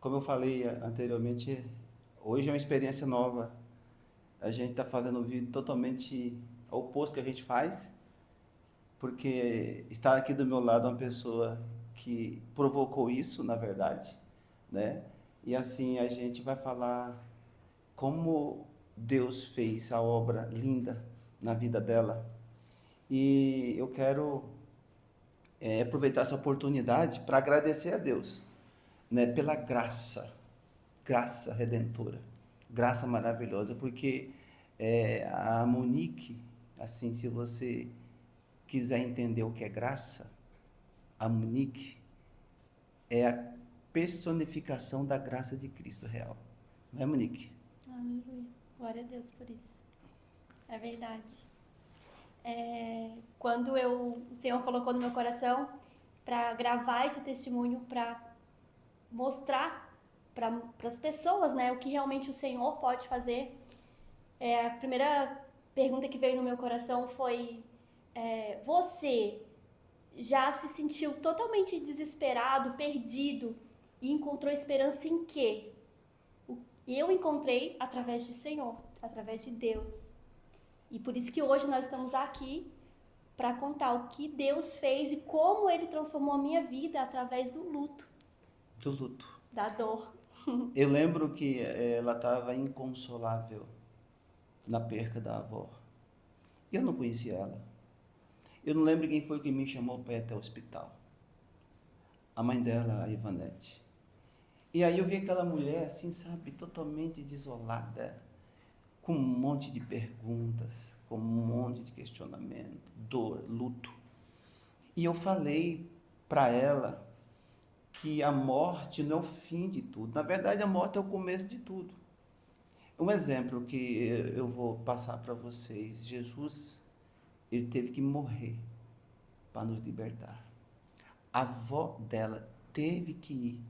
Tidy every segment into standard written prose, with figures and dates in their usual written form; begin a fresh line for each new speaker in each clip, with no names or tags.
como eu falei anteriormente, hoje é uma experiência nova. A gente está fazendo um vídeo totalmente oposto que a gente faz, porque está aqui do meu lado uma pessoa que provocou isso, na verdade, né? E assim a gente vai falar como Deus fez a obra linda na vida dela. E eu quero aproveitar essa oportunidade para agradecer a Deus, né, pela graça, graça redentora, graça maravilhosa, porque a Monique, assim, se você quiser entender o que é graça, a Monique é a personificação da graça de Cristo real. Não é, Monique?
Aleluia. Glória a Deus por isso. É verdade. Quando o Senhor colocou no meu coração para gravar esse testemunho, para mostrar para as pessoas, né, o que realmente o Senhor pode fazer, a primeira pergunta que veio no meu coração foi: você já se sentiu totalmente desesperado, perdido e encontrou esperança em quê? E eu encontrei através do Senhor, através de Deus. E por isso que hoje nós estamos aqui para contar o que Deus fez e como Ele transformou a minha vida através do luto,
Do luto.
da dor.
Eu lembro que ela estava inconsolável na perca da avó. Eu não conhecia ela. Eu não lembro quem foi que me chamou para ir até o hospital. A mãe dela, a Ivanete. E aí eu vi aquela mulher assim, sabe, totalmente desolada, com um monte de perguntas, com um monte de questionamento, dor, luto. E eu falei para ela que a morte não é o fim de tudo. Na verdade, a morte é o começo de tudo. Um exemplo que eu vou passar para vocês. Jesus, ele teve que morrer para nos libertar. A avó dela teve que ir,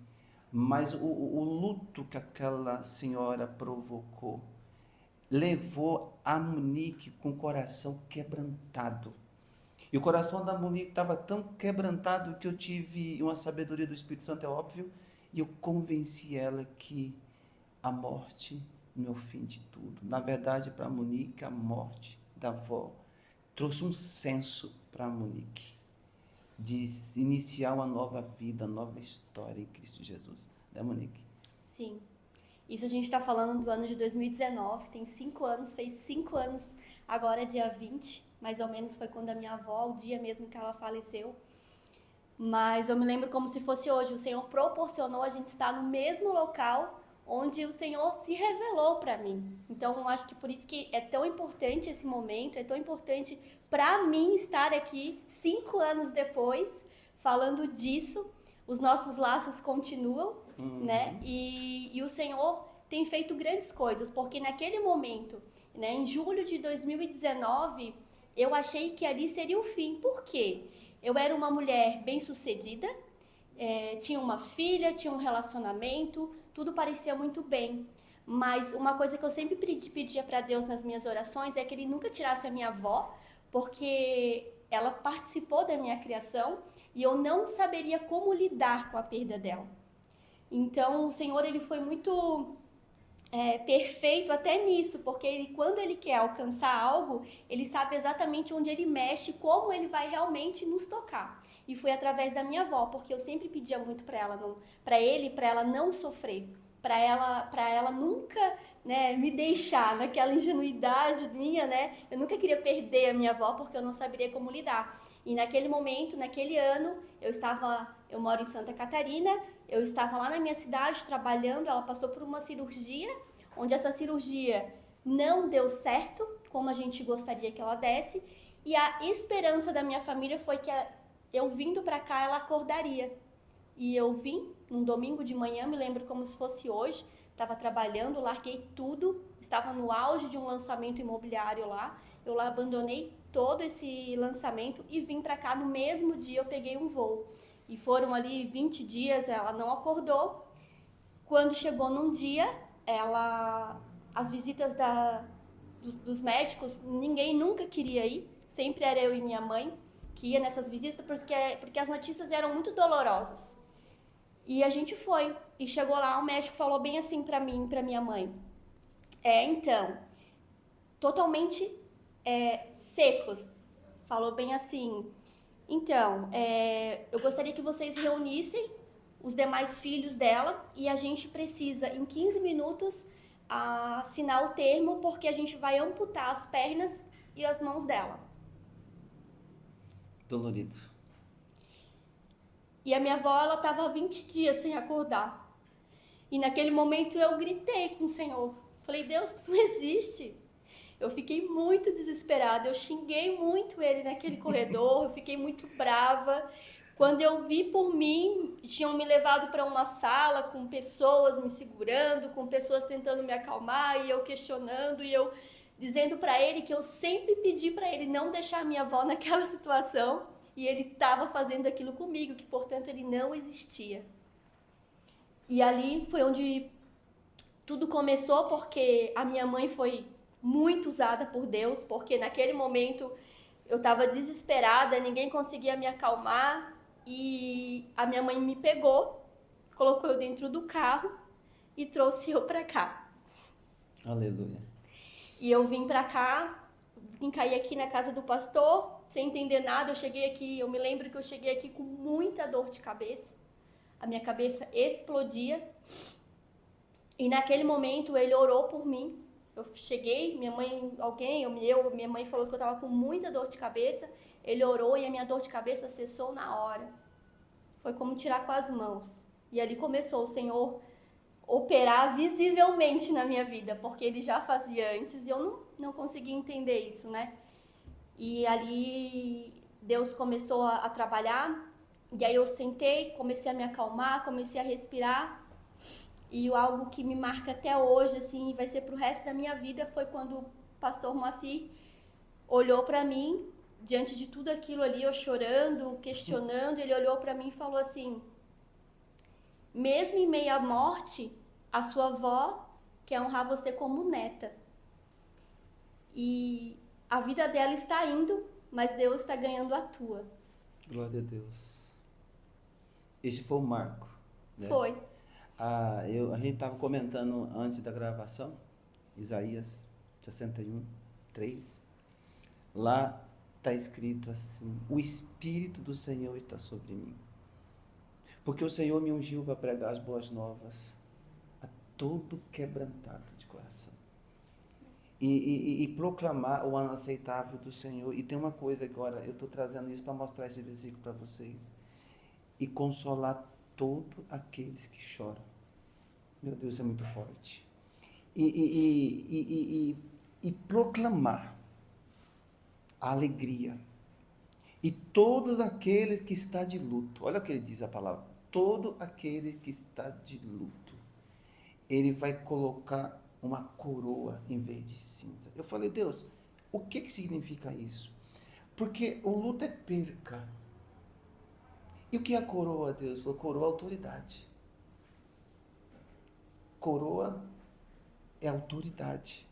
mas o luto que aquela senhora provocou levou a Monique com o coração quebrantado. E o coração da Monique estava tão quebrantado que eu tive uma sabedoria do Espírito Santo, é óbvio, e eu convenci ela que a morte não é o fim de tudo. Na verdade, para a Monique, a morte da avó trouxe um senso para a Monique de iniciar uma nova vida, nova história em Cristo Jesus. Né, Monique?
Sim. Isso a gente está falando do ano de 2019, tem 5 anos, fez 5 anos agora, dia 20, mais ou menos foi quando a minha avó, o dia mesmo que ela faleceu. Mas eu me lembro como se fosse hoje, o Senhor proporcionou a gente estar no mesmo local onde o Senhor se revelou para mim. Então, eu acho que por isso que é tão importante esse momento, é tão importante para mim estar aqui 5 anos depois, falando disso. Os nossos laços continuam, né? E o Senhor tem feito grandes coisas, porque naquele momento, né, em julho de 2019, eu achei que ali seria o fim. Por quê? Eu era uma mulher bem-sucedida, tinha uma filha, tinha um relacionamento, tudo parecia muito bem. Mas uma coisa que eu sempre pedia para Deus nas minhas orações é que Ele nunca tirasse a minha avó, porque ela participou da minha criação e eu não saberia como lidar com a perda dela. Então o Senhor, Ele foi muito perfeito até nisso, porque ele, quando ele quer alcançar algo, ele sabe exatamente onde ele mexe, como ele vai realmente nos tocar. E foi através da minha avó, porque eu sempre pedia muito para ela, para ela não sofrer, para ela nunca, né, me deixar naquela ingenuidade minha, né? Eu nunca queria perder a minha avó porque eu não saberia como lidar. E naquele momento, naquele ano, eu moro em Santa Catarina, eu estava lá na minha cidade trabalhando, ela passou por uma cirurgia, onde essa cirurgia não deu certo, como a gente gostaria que ela desse, e a esperança da minha família foi que eu vindo para cá ela acordaria. E eu vim num domingo de manhã, me lembro como se fosse hoje, estava trabalhando, larguei tudo, estava no auge de um lançamento imobiliário lá, eu lá abandonei todo esse lançamento e vim para cá. No mesmo dia eu peguei um voo. E foram ali 20 dias, ela não acordou. Quando chegou num dia, as visitas dos médicos, ninguém nunca queria ir. Sempre era eu e minha mãe que ia nessas visitas, porque as notícias eram muito dolorosas. E a gente foi. E chegou lá, o médico falou bem assim pra mim, pra minha mãe. Então, totalmente secos. Falou bem assim. Então, eu gostaria que vocês reunissem os demais filhos dela e a gente precisa, em 15 minutos, assinar o termo, porque a gente vai amputar as pernas e as mãos dela.
Dolorido.
E a minha avó, ela estava 20 dias sem acordar. E naquele momento eu gritei com o Senhor. Falei, Deus, tu não existe. Eu fiquei muito desesperada, eu xinguei muito ele naquele corredor, eu fiquei muito brava. Quando eu vi por mim, tinham me levado para uma sala com pessoas me segurando, com pessoas tentando me acalmar e eu questionando e eu dizendo para ele que eu sempre pedi para ele não deixar minha avó naquela situação e ele estava fazendo aquilo comigo, que portanto ele não existia. E ali foi onde tudo começou, porque a minha mãe foi muito usada por Deus, porque naquele momento eu estava desesperada, ninguém conseguia me acalmar e a minha mãe me pegou, colocou eu dentro do carro e trouxe eu para cá.
Aleluia.
E eu vim para cá, vim cair aqui na casa do pastor, sem entender nada. Eu cheguei aqui, eu me lembro que eu cheguei aqui com muita dor de cabeça. A minha cabeça explodia. E naquele momento ele orou por mim. Eu cheguei, minha mãe falou que eu estava com muita dor de cabeça. Ele orou e a minha dor de cabeça cessou na hora. Foi como tirar com as mãos. E ali começou o Senhor operar visivelmente na minha vida, porque ele já fazia antes e eu não conseguia entender isso, né? E ali Deus começou a trabalhar, e aí eu sentei, comecei a me acalmar, comecei a respirar. E algo que me marca até hoje, assim, vai ser pro resto da minha vida, foi quando o pastor Moacir olhou para mim, diante de tudo aquilo ali, eu chorando, questionando, ele olhou para mim e falou assim: mesmo em meio à morte, a sua avó quer honrar você como neta. E a vida dela está indo, mas Deus está ganhando a tua.
Glória a Deus. Esse foi o marco, né?
Foi.
A gente estava comentando antes da gravação, Isaías 61, 3. Lá está escrito assim: o Espírito do Senhor está sobre mim, porque o Senhor me ungiu para pregar as boas novas a todo quebrantado de coração e proclamar o ano aceitável do Senhor. E tem uma coisa agora, eu estou trazendo isso para mostrar esse versículo para vocês, e consolar todos aqueles que choram. Meu Deus, é muito forte. E proclamar a alegria. E todos aqueles que está de luto, olha o que ele diz a palavra, todo aquele que está de luto, ele vai colocar uma coroa em vez de cinza. Eu falei, Deus, o que significa isso? Porque o luto é perca. E o que é a coroa, Deus? Falou, coroa é autoridade. Coroa é autoridade.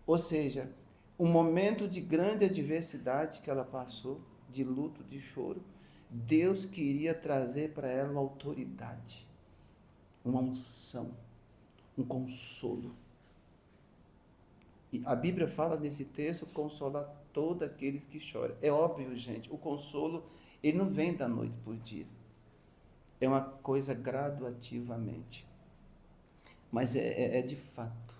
Ou seja, um momento de grande adversidade que ela passou, de luto, de choro, Deus queria trazer para ela uma autoridade, uma unção, um consolo. E a Bíblia fala nesse texto, consolar todos aqueles que choram. É óbvio, gente, o consolo, ele não vem da noite por dia. É uma coisa gradativamente. Mas é de fato.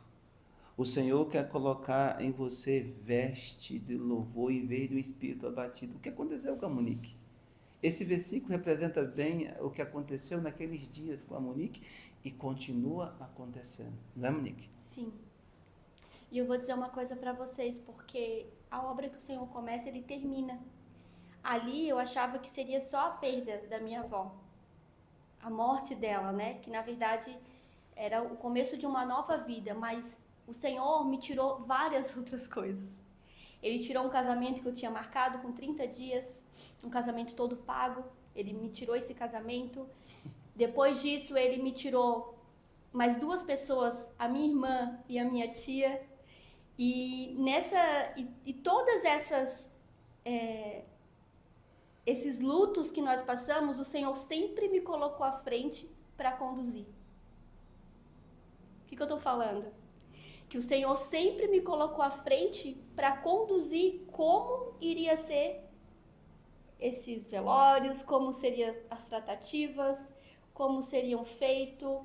O Senhor quer colocar em você veste de louvor em vez do espírito abatido. O que aconteceu com a Monique? Esse versículo representa bem o que aconteceu naqueles dias com a Monique e continua acontecendo. Não é, Monique?
Sim. E eu vou dizer uma coisa para vocês, porque a obra que o Senhor começa, ele termina. Ali eu achava que seria só a perda da minha avó, a morte dela, né? Que na verdade era o começo de uma nova vida, mas o Senhor me tirou várias outras coisas. Ele tirou um casamento que eu tinha marcado com 30 dias, um casamento todo pago, ele me tirou esse casamento. Depois disso, ele me tirou mais 2 pessoas, a minha irmã e a minha tia. E todas esses lutos que nós passamos, o Senhor sempre me colocou à frente para conduzir. O que eu estou falando? Que o Senhor sempre me colocou à frente para conduzir como iria ser esses velórios, como seriam as tratativas, como seriam feitos,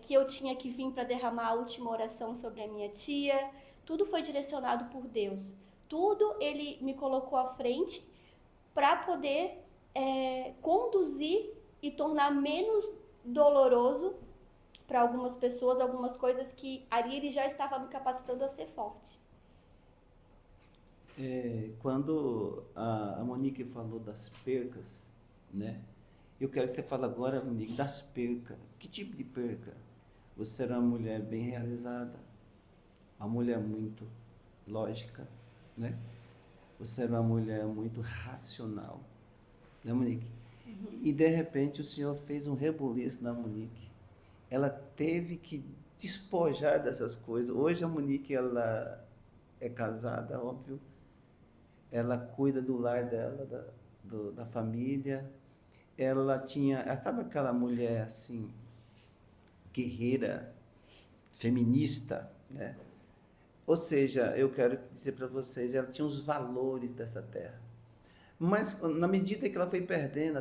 que eu tinha que vir para derramar a última oração sobre a minha tia. Tudo foi direcionado por Deus. Tudo Ele me colocou à frente para poder conduzir e tornar menos doloroso para algumas pessoas, algumas coisas que ali Ele já estava me capacitando a ser forte.
Quando a Monique falou das percas, né? Eu quero que você fale agora, Monique, das percas. Que tipo de perca? Você era uma mulher bem realizada, uma mulher muito lógica, né? Você era uma mulher muito racional, né, Monique? E de repente o Senhor fez um rebuliço na Monique. Ela teve que despojar dessas coisas. Hoje a Monique, ela é casada, óbvio. Ela cuida do lar dela, da família. Ela estava aquela mulher assim, guerreira, feminista, né? Ou seja, eu quero dizer para vocês, ela tinha os valores dessa terra. Mas na medida que ela foi perdendo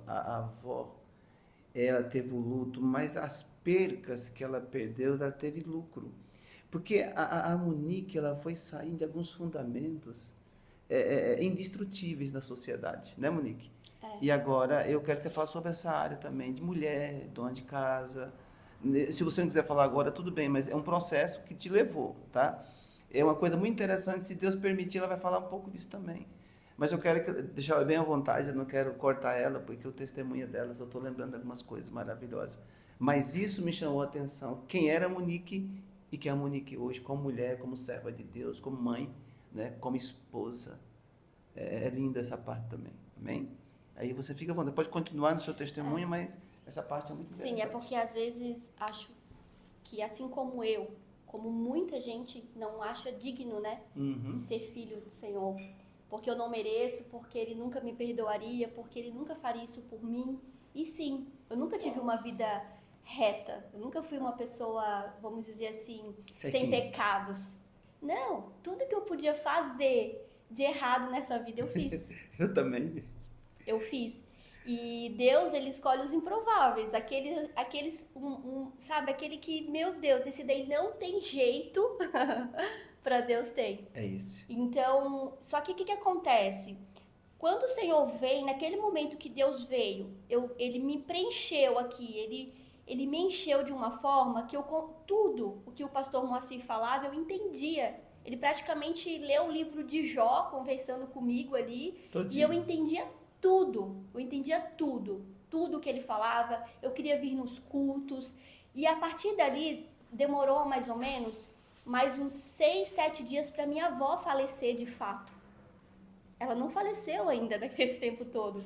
a avó, ela teve o luto, mas as percas que ela perdeu, ela teve lucro. Porque a Monique, ela foi saindo de alguns fundamentos indestrutíveis na sociedade, né, Monique? E agora eu quero que você fale sobre essa área também, de mulher, dona de casa. Se você não quiser falar agora, tudo bem, mas é um processo que te levou, tá? É uma coisa muito interessante, se Deus permitir, ela vai falar um pouco disso também. Mas eu quero deixar ela bem à vontade, eu não quero cortar ela, porque o testemunho delas, eu estou lembrando de algumas coisas maravilhosas. Mas isso me chamou a atenção, quem era a Monique e quem é a Monique hoje, como mulher, como serva de Deus, como mãe, né, como esposa. É linda essa parte também, amém? Aí você fica à vontade, pode continuar no seu testemunho, mas essa parte é muito interessante.
Sim, é porque às vezes acho que assim como eu, como muita gente não acha digno, né, de ser filho do Senhor, porque eu não mereço, porque Ele nunca me perdoaria, porque Ele nunca faria isso por mim. E sim, eu nunca tive uma vida reta, eu nunca fui uma pessoa, vamos dizer assim, sem pecados. Não, tudo que eu podia fazer de errado nessa vida eu fiz.
Eu também.
Eu fiz. E Deus, Ele escolhe os improváveis, sabe, aquele que, meu Deus, esse daí não tem jeito para Deus ter.
É isso.
Então, só que o que acontece? Quando o Senhor vem, naquele momento que Deus veio, Ele me preencheu aqui, Ele me encheu de uma forma que tudo o que o pastor Moacir falava, eu entendia. Ele praticamente leu o livro de Jó, conversando comigo ali, Todinho. E eu entendia tudo que ele falava, eu queria vir nos cultos, e a partir dali, demorou mais ou menos, mais uns 6, 7 dias para minha avó falecer de fato. Ela não faleceu ainda nesse tempo todo.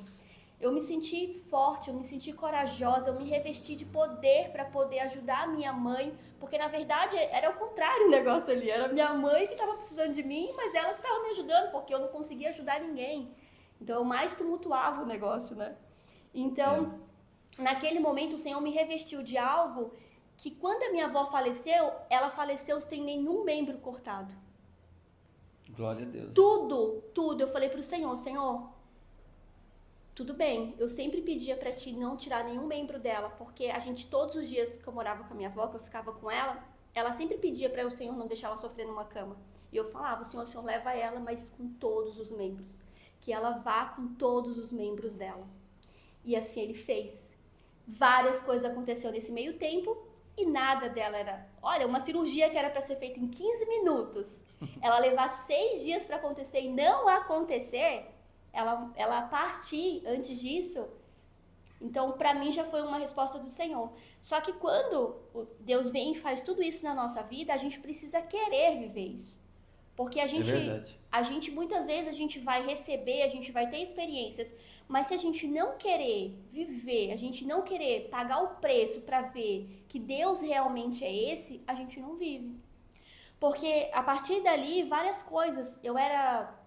Eu me senti forte, eu me senti corajosa, eu me revesti de poder para poder ajudar a minha mãe, porque na verdade era o contrário o negócio ali, era minha mãe que estava precisando de mim, mas ela que estava me ajudando, porque eu não conseguia ajudar ninguém. Então eu mais tumultuava o negócio, né? Então, naquele momento o Senhor me revestiu de algo que quando a minha avó faleceu, ela faleceu sem nenhum membro cortado.
Glória a Deus.
Tudo. Eu falei pro Senhor, tudo bem, eu sempre pedia pra Ti não tirar nenhum membro dela, porque a gente, todos os dias que eu morava com a minha avó, que eu ficava com ela sempre pedia para o Senhor não deixar ela sofrer numa cama. E eu falava, o Senhor leva ela, mas com todos os membros. Que ela vá com todos os membros dela. E assim Ele fez. Várias coisas aconteceram nesse meio tempo e nada dela era... Olha, uma cirurgia que era para ser feita em 15 minutos, ela levar 6 dias para acontecer e não acontecer, ela partir antes disso. Então, para mim, já foi uma resposta do Senhor. Só que quando Deus vem e faz tudo isso na nossa vida, a gente precisa querer viver isso. Porque a gente, muitas vezes, a gente vai receber, a gente vai ter experiências, mas se a gente não querer viver, a gente não querer pagar o preço para ver que Deus realmente é esse, a gente não vive. Porque a partir dali, várias coisas, eu era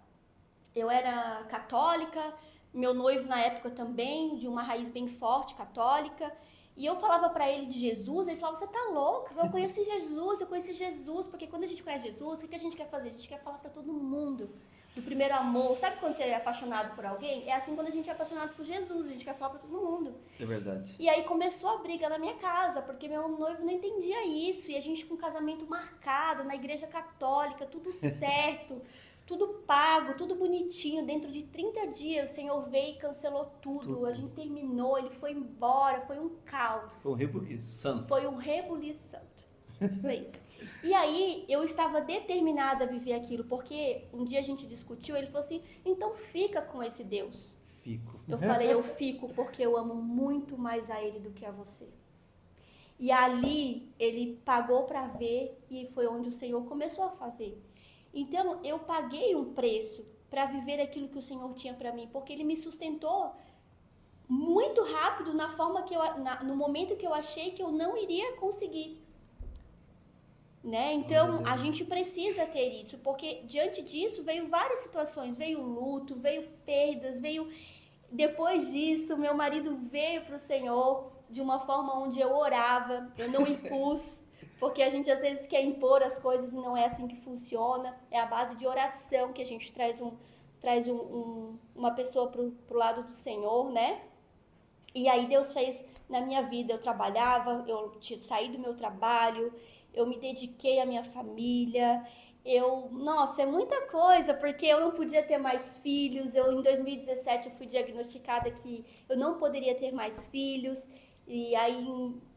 Eu era católica, meu noivo na época também, de uma raiz bem forte, católica. E eu falava pra ele de Jesus, ele falava, você tá louca? Eu conheci Jesus, porque quando a gente conhece Jesus, o que a gente quer fazer? A gente quer falar pra todo mundo do primeiro amor. Sabe quando você é apaixonado por alguém? É assim quando a gente é apaixonado por Jesus, a gente quer falar pra todo mundo.
É verdade.
E aí começou a briga na minha casa, porque meu noivo não entendia isso, e a gente com o casamento marcado, na igreja católica, tudo certo, tudo pago, tudo bonitinho. Dentro de 30 dias o Senhor veio e cancelou tudo. A gente terminou, ele foi embora, foi um caos.
Foi um rebuliço santo.
Foi um rebuliço santo. Isso aí. E aí eu estava determinada a viver aquilo, porque um dia a gente discutiu, ele falou assim, então fica com esse Deus.
Fico.
Eu falei, eu fico porque eu amo muito mais a ele do que a você. E ali ele pagou para ver e foi onde o Senhor começou a fazer. Então eu paguei um preço para viver aquilo que o Senhor tinha para mim, porque ele me sustentou muito rápido na forma que no momento que eu achei que eu não iria conseguir. Né? Então a gente precisa ter isso, porque diante disso veio várias situações, veio luto, veio perdas, veio... Depois disso, meu marido veio para o Senhor de uma forma onde eu orava, eu não impus, porque a gente às vezes quer impor as coisas e não é assim que funciona. É a base de oração que a gente traz uma pessoa pro lado do Senhor, né? E aí Deus fez na minha vida, eu trabalhava, eu saí do meu trabalho, eu me dediquei à minha família, nossa, é muita coisa, porque eu não podia ter mais filhos. Em 2017 eu fui diagnosticada que eu não poderia ter mais filhos, e aí,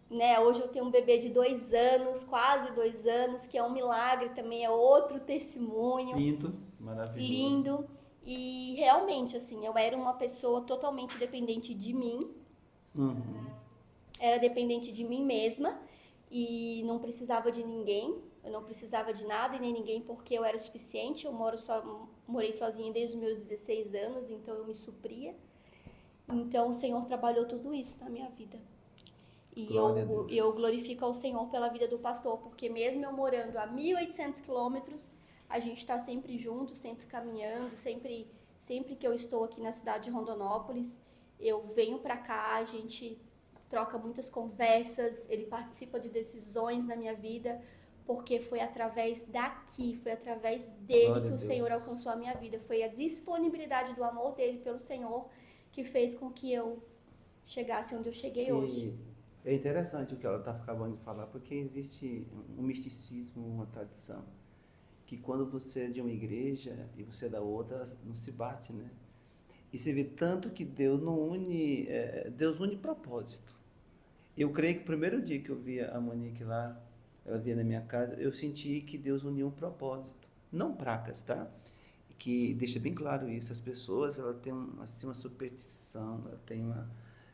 né, hoje eu tenho um bebê de 2 anos, quase 2 anos, que é um milagre também, é outro testemunho.
Lindo, maravilhoso.
Lindo, e realmente, assim, eu era uma pessoa totalmente dependente de mim, era dependente de mim mesma, e não precisava de ninguém. Eu não precisava de nada e nem ninguém porque eu era o suficiente. Eu morei sozinha desde os meus 16 anos, então eu me supria. Então o Senhor trabalhou tudo isso na minha vida. E eu glorifico ao Senhor pela vida do pastor, porque mesmo eu morando a 1.800 quilômetros, a gente está sempre junto, sempre caminhando, sempre que eu estou aqui na cidade de Rondonópolis, eu venho para cá, a gente troca muitas conversas, ele participa de decisões na minha vida, porque foi através daqui, foi através dele que o Senhor alcançou a minha vida. Foi a disponibilidade do amor dele pelo Senhor que fez com que eu chegasse onde eu cheguei hoje.
É interessante o que ela está acabando de falar, porque existe um misticismo, uma tradição, que quando você é de uma igreja e você é da outra, não se bate, né? E você vê tanto que Deus não une, Deus une propósito. Eu creio que o primeiro dia que eu vi a Monique lá, ela veio na minha casa, eu senti que Deus uniu um propósito, não placas, tá? Que deixa bem claro isso, as pessoas, ela tem assim, uma superstição, ela tem uma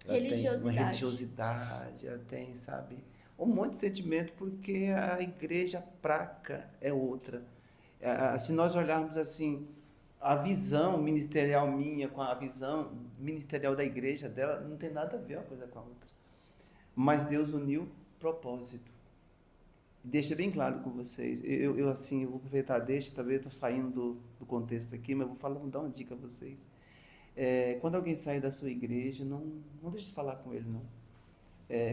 religiosidade, ela tem, sabe, um monte de sentimento, porque a igreja, a placa é outra. Se nós olharmos assim, a visão ministerial minha com a visão ministerial da igreja dela, não tem nada a ver uma coisa com a outra. Mas Deus uniu propósito. Deixa bem claro com vocês. Eu vou aproveitar, talvez eu estou saindo do contexto aqui, mas vou dar uma dica a vocês. Quando alguém sair da sua igreja, não deixe de falar com ele, não.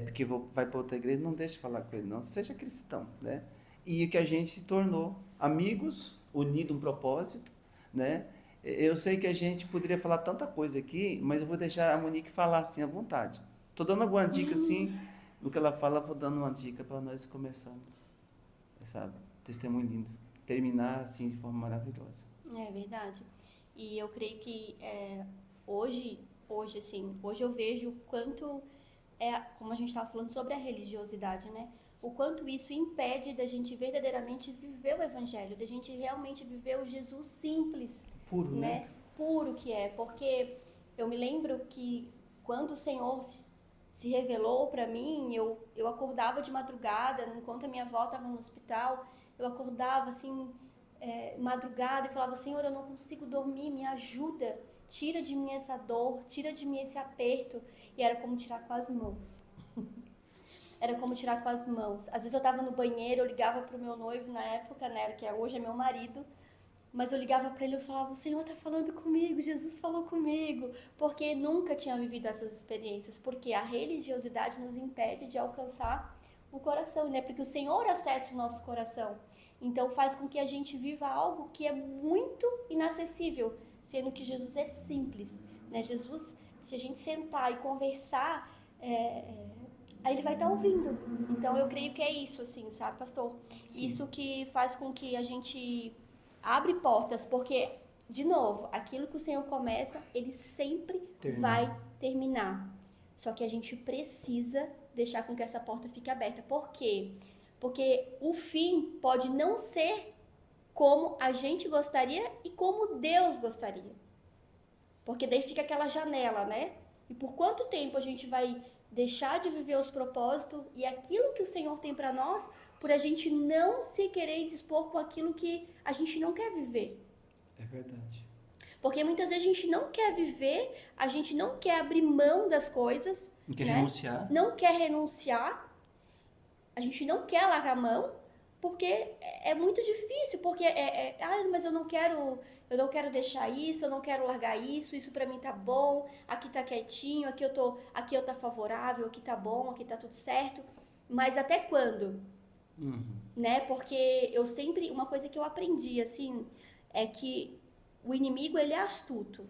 Porque vai para outra igreja, não deixe de falar com ele, não. Seja cristão, né? E que a gente se tornou amigos, unidos um propósito, né? Eu sei que a gente poderia falar tanta coisa aqui, mas eu vou deixar a Monique falar assim à vontade. Estou dando alguma dica assim, no que ela fala, vou dando uma dica para nós começarmos, sabe? Testemunho lindo. Terminar assim de forma maravilhosa.
É verdade. E eu creio que hoje eu vejo o quanto, como a gente estava falando sobre a religiosidade, né? O quanto isso impede da gente verdadeiramente viver o evangelho, da gente realmente viver o Jesus simples.
Puro, né?
Puro que é, porque eu me lembro que quando o Senhor se revelou para mim, eu acordava de madrugada, enquanto a minha avó estava no hospital, eu acordava assim, madrugada e falava, Senhor, eu não consigo dormir, me ajuda, tira de mim essa dor, tira de mim esse aperto. E era como tirar com as mãos. Era como tirar com as mãos. Às vezes eu estava no banheiro, eu ligava pro meu noivo na época, né, que hoje é meu marido, Mas eu ligava para ele e falava, o Senhor está falando comigo, Jesus falou comigo. Porque nunca tinha vivido essas experiências. Porque a religiosidade nos impede de alcançar o coração, né? Porque o Senhor acessa o nosso coração. Então faz com que a gente viva algo que é muito inacessível, sendo que Jesus é simples, né? Jesus, se a gente sentar e conversar, aí ele vai estar ouvindo. Então eu creio que é isso, assim, sabe, pastor?
Sim.
Isso que faz com que a gente abre portas, porque, de novo, aquilo que o Senhor começa, ele sempre vai terminar. Só que a gente precisa deixar com que essa porta fique aberta. Por quê? Porque o fim pode não ser como a gente gostaria e como Deus gostaria. Porque daí fica aquela janela, né? E por quanto tempo a gente vai deixar de viver os propósitos e aquilo que o Senhor tem para nós, por a gente não se querer dispor com aquilo que a gente não quer viver.
É verdade.
Porque muitas vezes a gente não quer viver, a gente não quer abrir mão das coisas.
Não quer
né?
renunciar?
Não quer renunciar, a gente não quer largar a mão, porque é muito difícil, porque mas eu não quero deixar isso, eu não quero largar isso pra mim tá bom, aqui tá quietinho, aqui eu tá favorável, aqui tá bom, aqui tá tudo certo. Mas até quando? Né? Porque uma coisa que eu aprendi, assim, é que o inimigo, ele é astuto.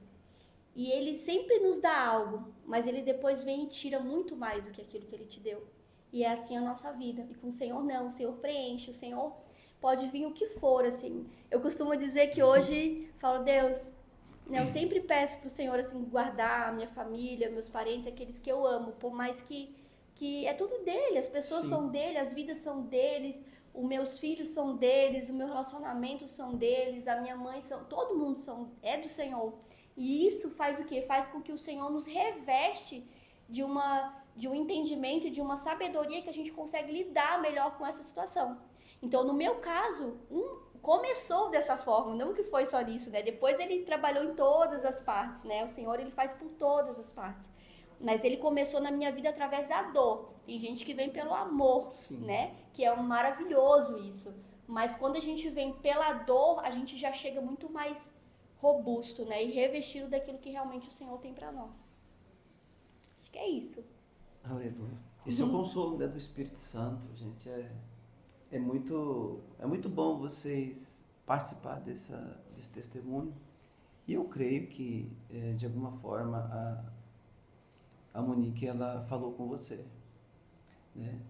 E ele sempre nos dá algo, mas ele depois vem e tira muito mais do que aquilo que ele te deu. E é assim a nossa vida. E com o Senhor não, o Senhor preenche, o Senhor pode vir o que for, assim. Eu costumo dizer que hoje, falo, Deus, né, eu sempre peço pro Senhor, assim, guardar a minha família, meus parentes, aqueles que eu amo, por mais que é tudo dele, as pessoas
Sim.
são dele, as vidas são deles, os meus filhos são deles, o meu relacionamento são deles, a minha mãe todo mundo é do Senhor. E isso faz o quê? Faz com que o Senhor nos reveste de um entendimento, de uma sabedoria que a gente consegue lidar melhor com essa situação. Então, no meu caso, começou dessa forma, não que foi só nisso, né? Depois ele trabalhou em todas as partes, né? O Senhor, ele faz por todas as partes. Mas ele começou na minha vida através da dor. Tem gente que vem pelo amor,
Sim.
né? Que é maravilhoso isso. Mas quando a gente vem pela dor, a gente já chega muito mais robusto, né? E revestido daquilo que realmente o Senhor tem para nós. Acho que é isso.
Aleluia. Esse é o consolo, né, do Espírito Santo, gente. É muito bom vocês participar desse testemunho. E eu creio que, de alguma forma, a Monique, ela falou com você, né?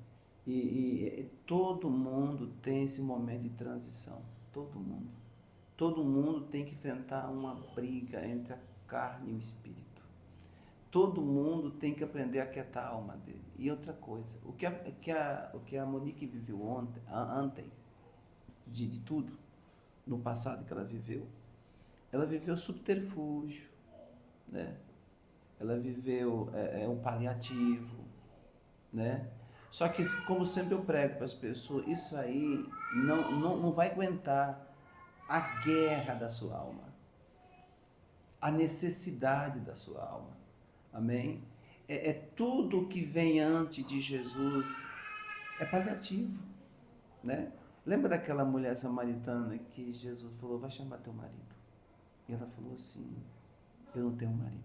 E todo mundo tem esse momento de transição. Todo mundo. Todo mundo tem que enfrentar uma briga entre a carne e o espírito. Todo mundo tem que aprender a aquietar a alma dele. E outra coisa, o que a Monique viveu antes de tudo, no passado que ela viveu subterfúgio, né? Ela viveu um paliativo, né? Só que, como sempre eu prego para as pessoas, isso aí não vai aguentar a guerra da sua alma, a necessidade da sua alma. Amém? Tudo que vem antes de Jesus é paliativo, né? Lembra daquela mulher samaritana que Jesus falou, vai chamar teu marido? E ela falou assim, eu não tenho marido.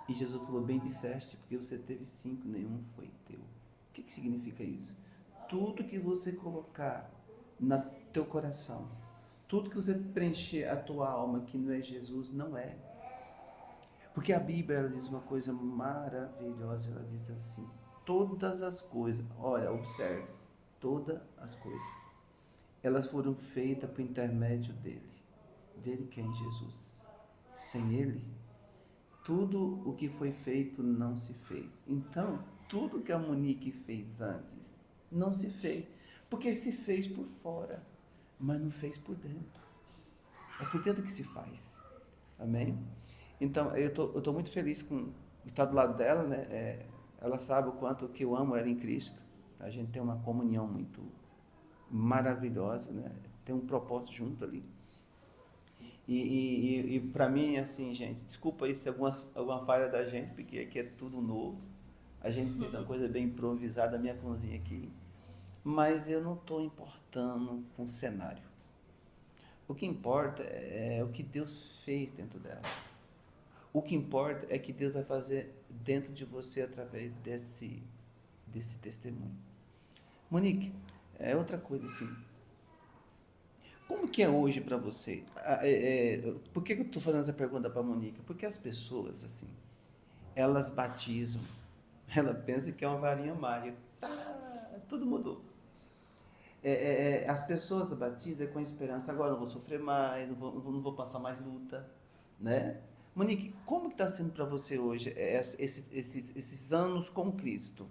E Jesus falou, bem disseste, porque você teve 5, nenhum foi teu. O que significa isso? Tudo que você colocar no teu coração, tudo que você preencher a tua alma que não é Jesus, não é. Porque a Bíblia, ela diz uma coisa maravilhosa, ela diz assim, todas as coisas, olha, observe, todas as coisas, elas foram feitas por intermédio dele que é em Jesus. Sem ele, tudo o que foi feito não se fez. Então, tudo que a Monique fez antes, não se fez, porque se fez por fora, mas não fez por dentro. É por dentro que se faz. Amém? Então, eu tô muito feliz com estar do lado dela, né? Ela sabe o quanto que eu amo ela em Cristo. A gente tem uma comunhão muito maravilhosa, né? Tem um propósito junto ali. E para mim, assim, gente, desculpa aí se alguma falha da gente, porque aqui é tudo novo. A gente fez uma coisa bem improvisada, a minha cozinha aqui. Mas eu não estou importando com o cenário. O que importa é o que Deus fez dentro dela. O que importa é que Deus vai fazer dentro de você através desse testemunho. Monique, é outra coisa assim. Como que é hoje para você? Por que eu estou fazendo essa pergunta para a Monique? Porque as pessoas, assim, elas batizam, ela pensa que é uma varinha mágica. Tá, tudo mudou. As pessoas batizam com esperança, agora eu não vou sofrer mais, não vou passar mais luta, né? Monique, como que está sendo para você hoje esses anos com Cristo?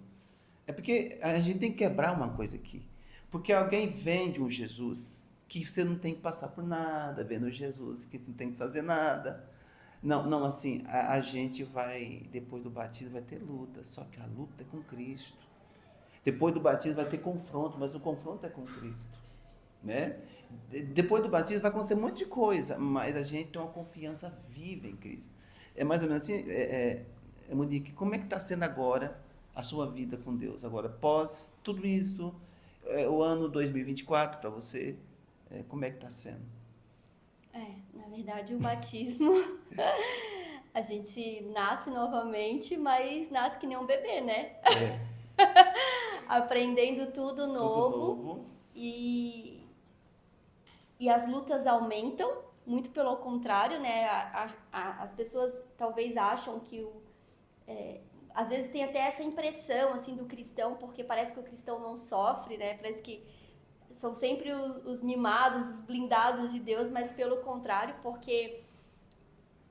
É porque a gente tem que quebrar uma coisa aqui. Porque alguém vende um Jesus que você não tem que passar por nada, vendo Jesus que não tem que fazer nada. Não, não, assim, a gente vai, depois do batismo vai ter luta, só que a luta é com Cristo. Depois do batismo vai ter confronto, mas o confronto é com Cristo, né? Depois do batismo vai acontecer um monte de coisa, mas a gente tem uma confiança viva em Cristo. É mais ou menos assim, Monique, como é que está sendo agora a sua vida com Deus? Agora, pós tudo isso, o ano 2024 para você, como é que está sendo?
Na verdade, o batismo, a gente nasce novamente, mas nasce que nem um bebê, né? Aprendendo tudo novo. E as lutas aumentam, muito pelo contrário, né? As pessoas talvez acham que às vezes tem até essa impressão assim do cristão, porque parece que o cristão não sofre, né? Parece que são sempre os mimados, os blindados de Deus, mas pelo contrário, porque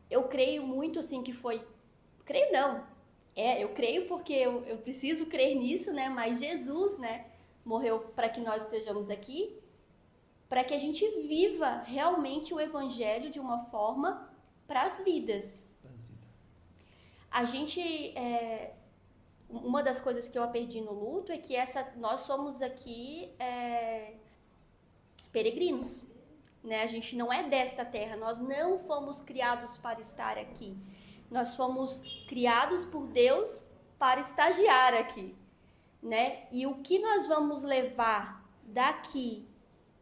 eu creio muito assim que foi... Creio não, eu creio porque eu preciso crer nisso, né? Mas Jesus, né, morreu para que nós estejamos aqui, para que a gente viva realmente o evangelho de uma forma para as vidas. A gente, uma das coisas que eu aprendi no luto é que nós somos aqui peregrinos, né? A gente não é desta terra, nós não fomos criados para estar aqui. Nós fomos criados por Deus para estagiar aqui, né? E o que nós vamos levar daqui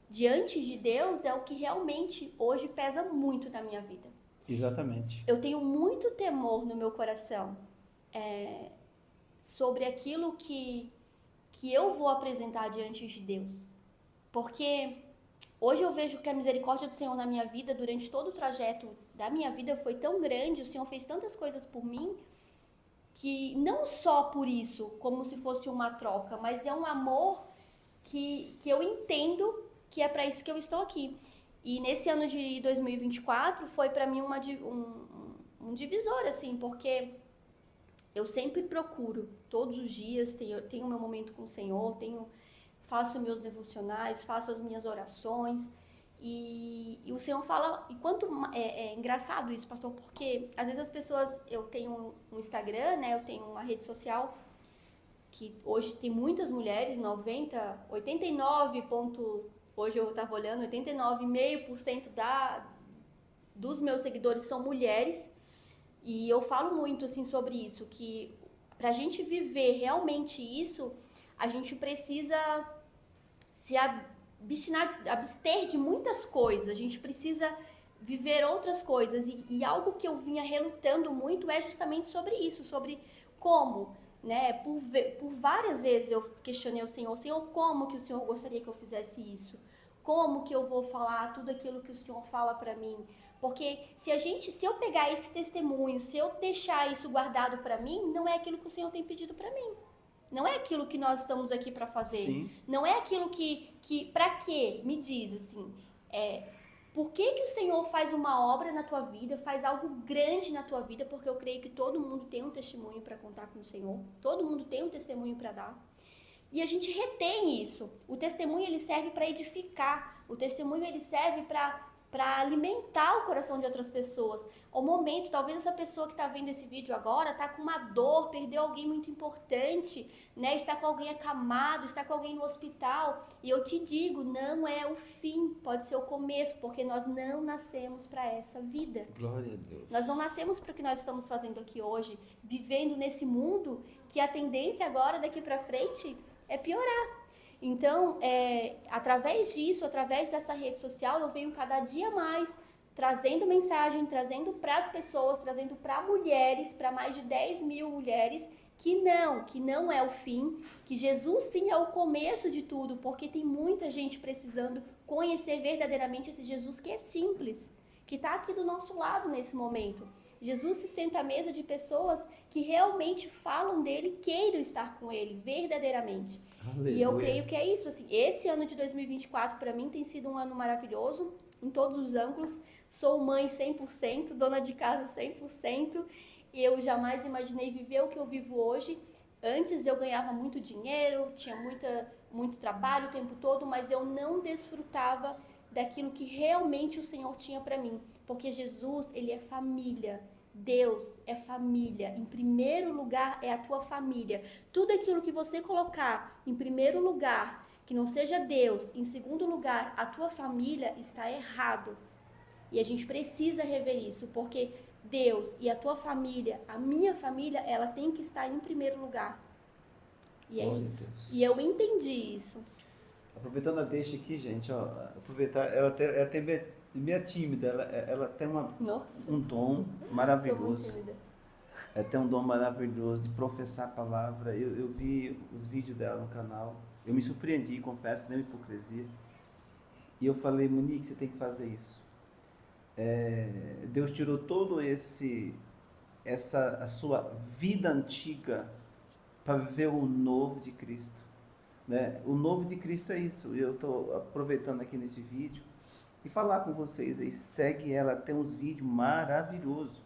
diante de Deus é o que realmente hoje pesa muito na minha vida.
Exatamente.
Eu tenho muito temor no meu coração sobre aquilo que eu vou apresentar diante de Deus. Porque hoje eu vejo que a misericórdia do Senhor na minha vida, durante todo o trajeto da minha vida, foi tão grande, o Senhor fez tantas coisas por mim, que não só por isso, como se fosse uma troca, mas é um amor que eu entendo que é para isso que eu estou aqui. E nesse ano de 2024 foi para mim um divisor, assim, porque eu sempre procuro, todos os dias, tenho meu momento com o Senhor, faço meus devocionais, faço as minhas orações, e o Senhor fala, e quanto é engraçado isso, pastor, porque às vezes as pessoas, eu tenho um Instagram, né, eu tenho uma rede social, que hoje tem muitas mulheres, 89 hoje eu estava olhando, 89,5% dos meus seguidores são mulheres, e eu falo muito assim sobre isso, que pra gente viver realmente isso, a gente precisa se abster de muitas coisas, a gente precisa viver outras coisas, e algo que eu vinha relutando muito é justamente sobre isso, sobre como, né, por várias vezes eu questionei o Senhor, como que o Senhor gostaria que eu fizesse isso? Como que eu vou falar tudo aquilo que o Senhor fala para mim? Porque se eu pegar esse testemunho, se eu deixar isso guardado para mim, não é aquilo que o Senhor tem pedido para mim. Não é aquilo que nós estamos aqui para fazer.
Sim.
Não é aquilo para quê? Me diz assim, por que o Senhor faz uma obra na tua vida, faz algo grande na tua vida? Porque eu creio que todo mundo tem um testemunho para contar com o Senhor. Todo mundo tem um testemunho para dar. E a gente retém isso. O testemunho, ele serve para edificar. O testemunho, ele serve para alimentar o coração de outras pessoas. Ao momento, talvez essa pessoa que está vendo esse vídeo agora está com uma dor, perdeu alguém muito importante, né? Está com alguém acamado, está com alguém no hospital. E eu te digo, não é o fim, pode ser o começo, porque nós não nascemos para essa vida.
Glória a Deus.
Nós não nascemos para o que nós estamos fazendo aqui hoje, vivendo nesse mundo que a tendência agora, daqui para frente, é piorar. Então, através disso, através dessa rede social, eu venho cada dia mais trazendo mensagem, trazendo para as pessoas, trazendo para mulheres, para mais de 10 mil mulheres, que não é o fim, que Jesus sim é o começo de tudo, porque tem muita gente precisando conhecer verdadeiramente esse Jesus que é simples, que está aqui do nosso lado nesse momento. Jesus se senta à mesa de pessoas que realmente falam dele, queiram estar com ele, verdadeiramente.
Aleluia.
E eu creio que é isso, assim, esse ano de 2024 para mim tem sido um ano maravilhoso, em todos os ângulos. Sou mãe 100%, dona de casa 100%, e eu jamais imaginei viver o que eu vivo hoje. Antes eu ganhava muito dinheiro, tinha muito trabalho o tempo todo, mas eu não desfrutava daquilo que realmente o Senhor tinha para mim, porque Jesus, ele é família. Deus é família. Em primeiro lugar é a tua família. Tudo aquilo que você colocar em primeiro lugar, que não seja Deus, em segundo lugar a tua família, está errado. E a gente precisa rever isso, porque Deus e a tua família, a minha família, ela tem que estar em primeiro lugar. E é
Glória a
isso.
Deus.
E eu entendi isso.
Aproveitando a deixa aqui, gente, ó, aproveitar, ela tem meio tímida, ela tem
Nossa,
um dom
sou muito
maravilhoso.
tímida.
Ela tem um dom maravilhoso de professar a palavra. Eu vi os vídeos dela no canal. Eu me surpreendi, confesso, nem hipocrisia. E eu falei, Monique, você tem que fazer isso. Deus tirou todo a sua vida antiga para viver o novo de Cristo, né? O novo de Cristo é isso. Eu estou aproveitando aqui nesse vídeo e falar com vocês aí. Segue ela, tem uns vídeos maravilhosos.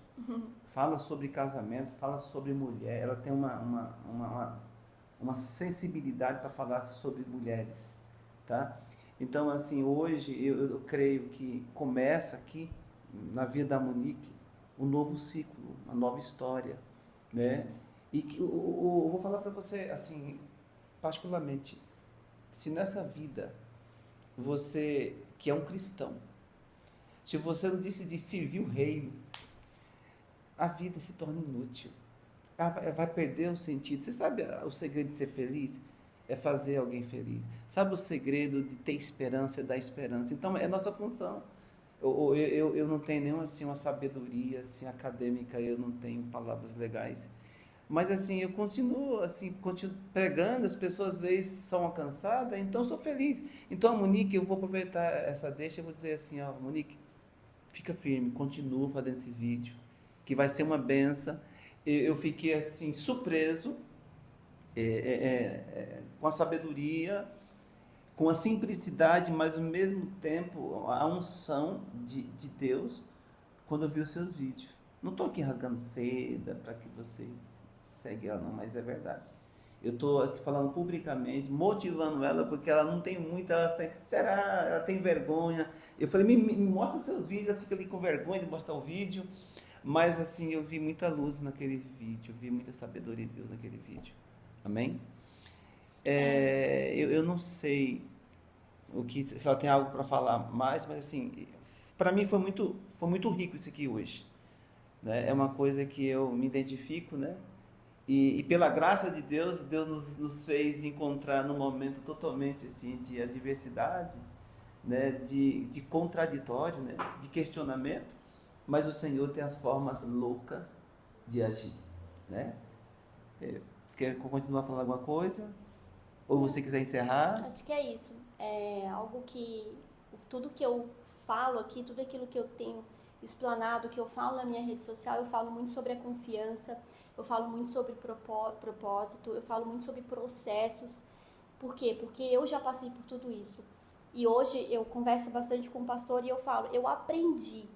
Fala sobre casamento, fala sobre mulher. Ela tem uma sensibilidade para falar sobre mulheres, tá? Então, assim, hoje eu creio que começa aqui na vida da Monique um novo ciclo, uma nova história, né? E que eu vou falar para você, assim, particularmente, se nessa vida você, que é um cristão, se você não decidir servir o reino, a vida se torna inútil. Ela vai perder o sentido. Você sabe o segredo de ser feliz? É fazer alguém feliz. Sabe o segredo de ter esperança? É dar esperança. Então, é nossa função. Eu não tenho nenhuma assim, uma sabedoria assim, acadêmica, eu não tenho palavras legais. Mas assim, eu continuo pregando, as pessoas às vezes são alcançadas, então eu sou feliz. Então, Monique, eu vou aproveitar essa deixa e vou dizer assim, ó, Monique, fica firme, continua fazendo esses vídeos, que vai ser uma benção. Eu fiquei assim, surpreso com a sabedoria, com a simplicidade, mas ao mesmo tempo a unção de Deus quando eu vi os seus vídeos. Não estou aqui rasgando seda para que vocês seguem ela, não, mas é verdade. Eu estou aqui falando publicamente, motivando ela, porque ela não tem muita. Ela tem vergonha? Eu falei, me mostra seus vídeos, ela fica ali com vergonha de mostrar o vídeo. Mas assim, eu vi muita luz naquele vídeo, eu vi muita sabedoria de Deus naquele vídeo. Amém? Eu não sei se ela tem algo para falar mais, mas assim, para mim foi muito rico isso aqui hoje, né? É uma coisa que eu me identifico, né? E pela graça de Deus, Deus nos fez encontrar num momento totalmente assim de adversidade, né? De contraditório, né? De questionamento, mas o Senhor tem as formas loucas de agir, né? Quer continuar falando alguma coisa? Ou você quiser encerrar?
Acho que é isso. É algo que tudo que eu falo aqui, tudo aquilo que eu tenho explanado, que eu falo na minha rede social, eu falo muito sobre a confiança, eu falo muito sobre propósito, eu falo muito sobre processos. Por quê? Porque eu já passei por tudo isso. E hoje eu converso bastante com o pastor e eu falo, eu aprendi,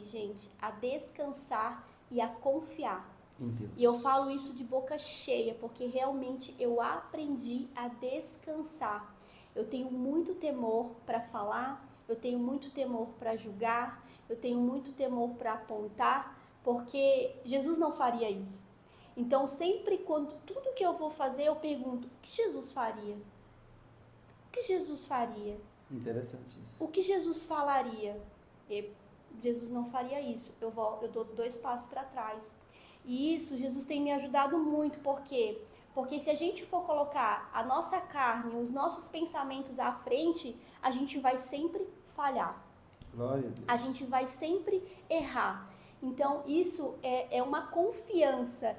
gente, a descansar e a confiar. E eu falo isso de boca cheia, porque realmente eu aprendi a descansar. Eu tenho muito temor para falar, eu tenho muito temor para julgar, eu tenho muito temor para apontar, porque Jesus não faria isso. Então, sempre quando tudo que eu vou fazer, eu pergunto, o que Jesus faria? O que Jesus faria?
Interessante isso.
O que Jesus falaria? Jesus não faria isso. Eu dou 2 passos para trás. E isso, Jesus tem me ajudado muito, por quê? Porque se a gente for colocar a nossa carne, os nossos pensamentos à frente, a gente vai sempre falhar.
Glória a Deus.
A gente vai sempre errar. Então, isso é uma confiança.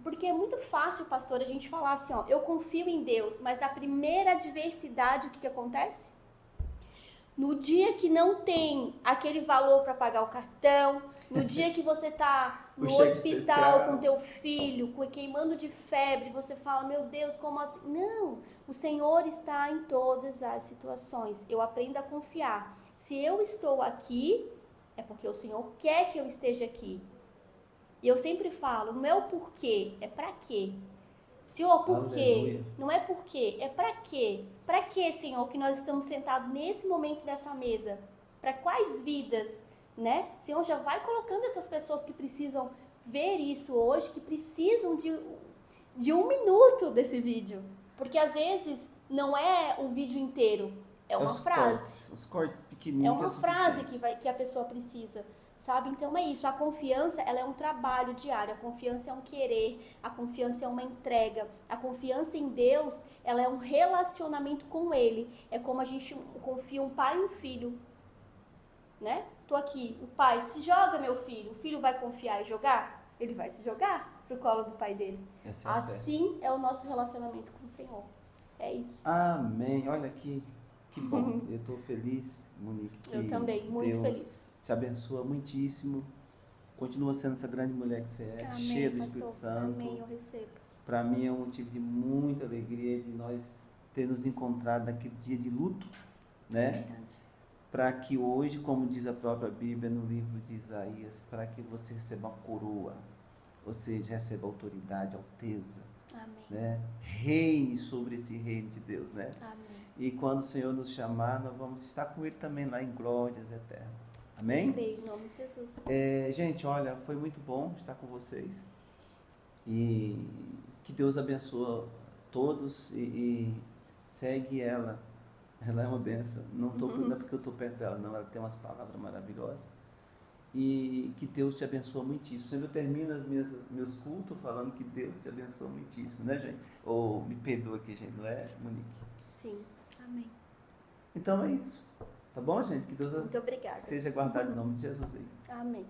Porque é muito fácil, pastor, a gente falar assim, ó, eu confio em Deus, mas na primeira adversidade, o que acontece? No dia que não tem aquele valor para pagar o cartão, no dia que você tá
O
no
cheque
hospital
especial.
com teu filho, queimando de febre, você fala, meu Deus, como assim? Não, o Senhor está em todas as situações. Eu aprendo a confiar. Se eu estou aqui, é porque o Senhor quer que eu esteja aqui. E eu sempre falo, não é o porquê, é pra quê. Senhor, por quê?
Aleluia.
Não é por quê, é pra quê? Pra quê, Senhor, que nós estamos sentados nesse momento dessa mesa? Para quais vidas, né? Senhor, já vai colocando essas pessoas que precisam ver isso hoje, que precisam de 1 minuto desse vídeo. Porque às vezes não é o vídeo inteiro, é uma frase.
Os cortes pequenininhos.
É uma
que é
frase
suficiente.
que a pessoa precisa, sabe? Então é isso. A confiança, ela é um trabalho diário. A confiança é um querer. A confiança é uma entrega. A confiança em Deus, ela é um relacionamento com Ele. É como a gente confia um pai e um filho, né? Tô aqui, o pai se joga, meu filho. O filho vai confiar e jogar? Ele vai se jogar pro colo do pai dele.
Essa é a fé.
Assim é o nosso relacionamento com o Senhor. É isso.
Amém. Olha que bom. Eu estou feliz, Monique. Que
Eu também, muito
Deus
feliz.
te abençoa muitíssimo. Continua sendo essa grande mulher que você é,
Amém,
cheia do
pastor.
Espírito Santo.
Amém, eu recebo.
Para mim é um motivo de muita alegria de nós ter nos encontrado naquele dia de luto, né?
Verdade.
Para que hoje, como diz a própria Bíblia no livro de Isaías, para que você receba uma coroa, ou seja, receba autoridade, alteza,
Amém.
né? Reine sobre esse reino de Deus, né?
Amém.
E quando o Senhor nos chamar, nós vamos estar com Ele também lá em glórias eternas.
Eu
Amém?
creio, em nome de Jesus.
Gente, olha, foi muito bom estar com vocês. E que Deus abençoe todos e segue ela. Ela é uma benção. Não é porque eu estou perto dela, não. Ela tem umas palavras maravilhosas. E que Deus te abençoe muitíssimo. Sempre eu termino meus cultos falando que Deus te abençoe muitíssimo, né, gente? Ou me perdoa aqui, gente, não é, Monique?
Sim. Amém.
Então é isso. Tá bom, gente? Que Deus
Muito obrigada.
seja guardado em nome de Jesus aí.
Amém.